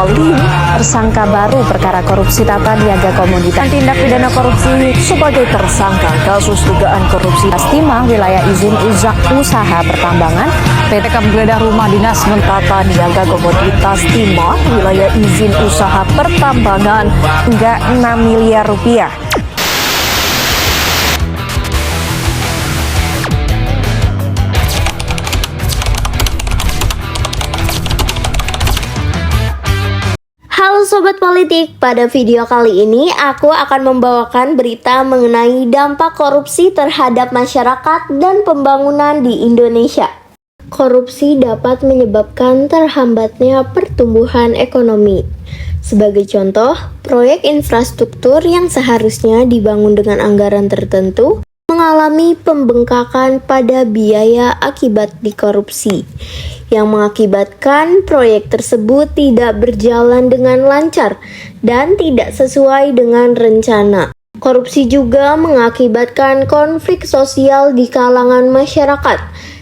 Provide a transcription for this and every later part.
Ali, tersangka baru perkara korupsi tata niaga komoditas dan tindak pidana korupsi sebagai tersangka kasus dugaan korupsi Timah wilayah izin usaha pertambangan PT menggeledah rumah dinas mentata niaga komoditas Timah wilayah izin usaha pertambangan hingga 6 miliar rupiah. Halo Sobat Politik, pada video kali ini aku akan membawakan berita mengenai dampak korupsi terhadap masyarakat dan pembangunan di Indonesia. Korupsi dapat menyebabkan terhambatnya pertumbuhan ekonomi. Sebagai contoh, proyek infrastruktur yang seharusnya dibangun dengan anggaran tertentu mengalami pembengkakan pada biaya akibat dikorupsi, yang mengakibatkan proyek tersebut tidak berjalan dengan lancar dan tidak sesuai dengan rencana. Korupsi juga mengakibatkan konflik sosial di kalangan masyarakat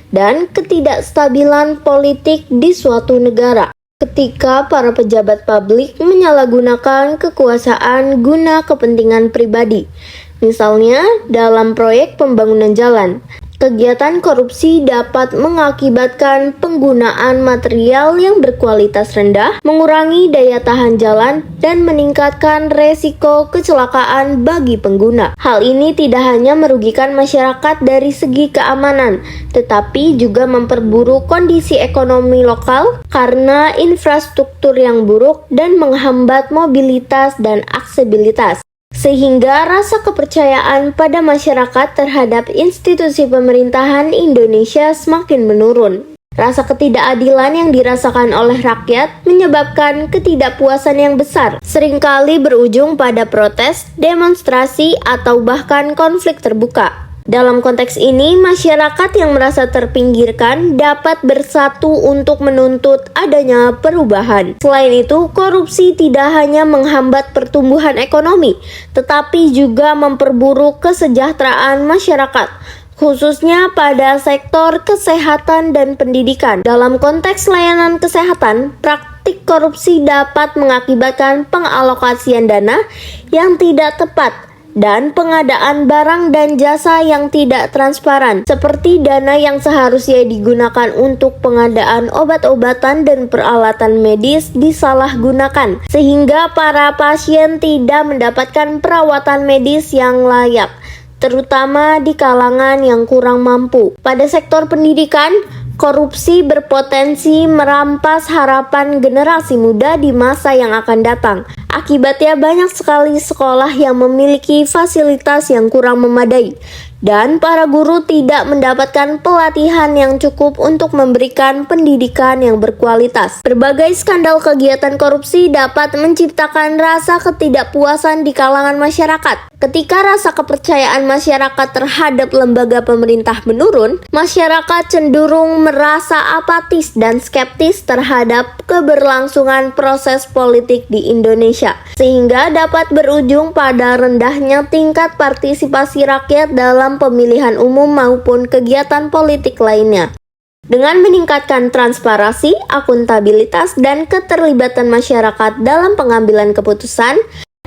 dan ketidakstabilan politik di suatu negara. Ketika para pejabat publik menyalahgunakan kekuasaan guna kepentingan pribadi, misalnya dalam proyek pembangunan jalan, kegiatan korupsi dapat mengakibatkan penggunaan material yang berkualitas rendah, mengurangi daya tahan jalan, dan meningkatkan resiko kecelakaan bagi pengguna. Hal ini tidak hanya merugikan masyarakat dari segi keamanan, tetapi juga memperburuk kondisi ekonomi lokal karena infrastruktur yang buruk dan menghambat mobilitas dan aksesibilitas, sehingga rasa kepercayaan pada masyarakat terhadap institusi pemerintahan Indonesia semakin menurun. Rasa ketidakadilan yang dirasakan oleh rakyat menyebabkan ketidakpuasan yang besar, seringkali berujung pada protes, demonstrasi, atau bahkan konflik terbuka. Dalam konteks ini, masyarakat yang merasa terpinggirkan dapat bersatu untuk menuntut adanya perubahan. Selain itu, korupsi tidak hanya menghambat pertumbuhan ekonomi, tetapi juga memperburuk kesejahteraan masyarakat, khususnya pada sektor kesehatan dan pendidikan. Dalam konteks layanan kesehatan, praktik korupsi dapat mengakibatkan pengalokasian dana yang tidak tepat dan pengadaan barang dan jasa yang tidak transparan, seperti dana yang seharusnya digunakan untuk pengadaan obat-obatan dan peralatan medis disalahgunakan, sehingga para pasien tidak mendapatkan perawatan medis yang layak, terutama di kalangan yang kurang mampu. Pada sektor pendidikan, korupsi berpotensi merampas harapan generasi muda di masa yang akan datang. Akibatnya banyak sekali sekolah yang memiliki fasilitas yang kurang memadai, dan para guru tidak mendapatkan pelatihan yang cukup untuk memberikan pendidikan yang berkualitas. Berbagai skandal kegiatan korupsi dapat menciptakan rasa ketidakpuasan di kalangan masyarakat. Ketika rasa kepercayaan masyarakat terhadap lembaga pemerintah menurun, masyarakat cenderung merasa apatis dan skeptis terhadap keberlangsungan proses politik di Indonesia, sehingga dapat berujung pada rendahnya tingkat partisipasi rakyat dalam pemilihan umum maupun kegiatan politik lainnya. Dengan meningkatkan transparansi, akuntabilitas, dan keterlibatan masyarakat dalam pengambilan keputusan,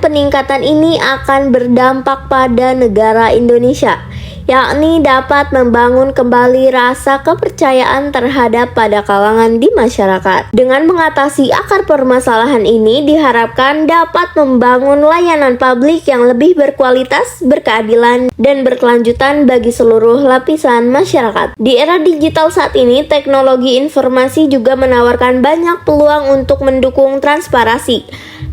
peningkatan ini akan berdampak pada negara Indonesia, yakni dapat membangun kembali rasa kepercayaan terhadap pada kalangan di masyarakat. Dengan mengatasi akar permasalahan ini, diharapkan dapat membangun layanan publik yang lebih berkualitas, berkeadilan, dan berkelanjutan bagi seluruh lapisan masyarakat. Di era digital saat ini, teknologi informasi juga menawarkan banyak peluang untuk mendukung transparansi.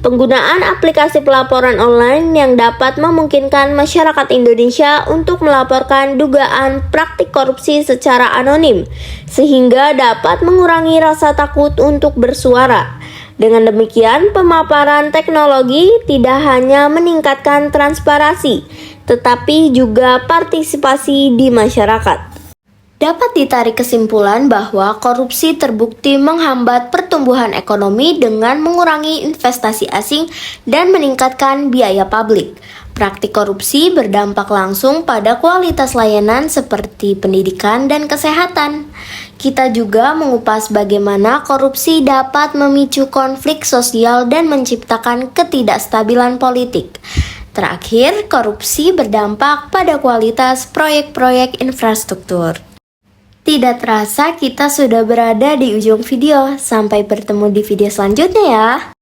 Penggunaan aplikasi pelaporan online yang dapat memungkinkan masyarakat Indonesia untuk melaporkan dugaan praktik korupsi secara anonim, sehingga dapat mengurangi rasa takut untuk bersuara. Dengan demikian, pemaparan teknologi tidak hanya meningkatkan transparansi, tetapi juga partisipasi di masyarakat. Dapat ditarik kesimpulan bahwa korupsi terbukti menghambat pertumbuhan ekonomi dengan mengurangi investasi asing dan meningkatkan biaya publik. Praktik korupsi berdampak langsung pada kualitas layanan seperti pendidikan dan kesehatan. Kita juga mengupas bagaimana korupsi dapat memicu konflik sosial dan menciptakan ketidakstabilan politik. Terakhir, korupsi berdampak pada kualitas proyek-proyek infrastruktur. Tidak terasa kita sudah berada di ujung video. Sampai bertemu di video selanjutnya ya.